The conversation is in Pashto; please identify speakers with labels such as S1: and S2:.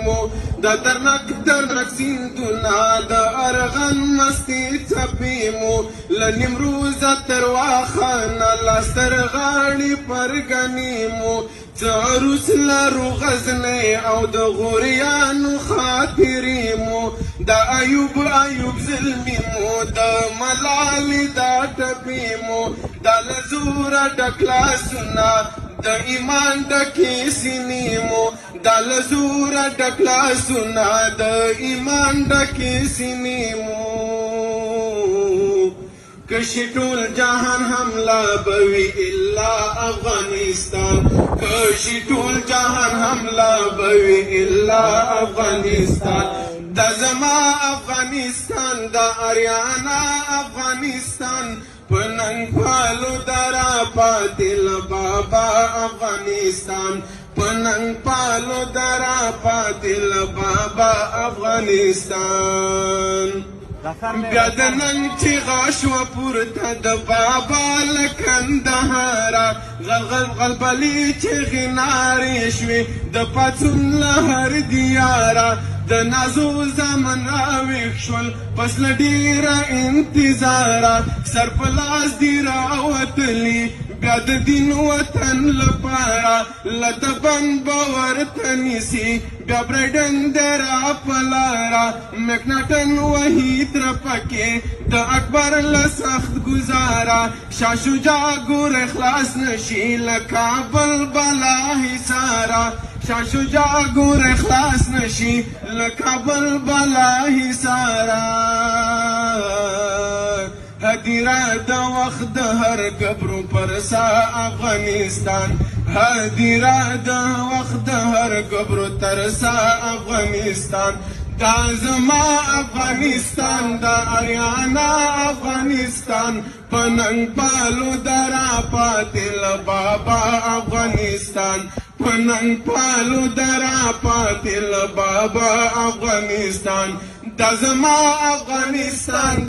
S1: مو دا درنک سیندونا دا ارغن مستی چپی مو لنمروز تر واخانا لاستر غاڑی پرگنی مو عروس لرو غزنی او د غوریانو خاطری مو دا ایوب ظلمی مو دا ملالی دا ټپی مو دا لزورا ډکلاسونا د ایمان ډکې سینې مو دا لزورا ډکلاسونا د ایمان ډکې سینې مو کشی ټول جهان حمله بوي الا افغانستان کشی ټول جهان حمله بوي الا افغانستان دا زما افغانستان دا اریانا افغانستان پننګ پالو درا پاتل بابا افغانستان پننګ پالو درا پاتل بابا افغانستان بیا د نن چیغه شوه پورته د بابا له کندهاره غلبلې چیغې نارې شوې د پاڅون له هر دیاره د نازو زمن راویښ شول پس له ډېره انتظاره سر په لاس دي راوتلي بیا د دین وطن لپاره له دبن به ورته نیسي بیا برایډن دی را په لاره مکناټن وحي تره پکې د اکبر له سخت ګزاره شاه شجاع ګوره خلاص نشي له کابل بلا حصاره شاه شجاع ګوره خلاص نشي له کابل بلا حصاره هدیره د وخت د هر ګبرو پر سا افغانستان هدیره د وخت د هر ګبرو تر سا افغانستان دا زما افغانستان دا اریانا افغانستان پننګ پالو درا پاتل بابا افغانستان پننګ پالو درا پاتل بابا افغانستان دا زما افغانستان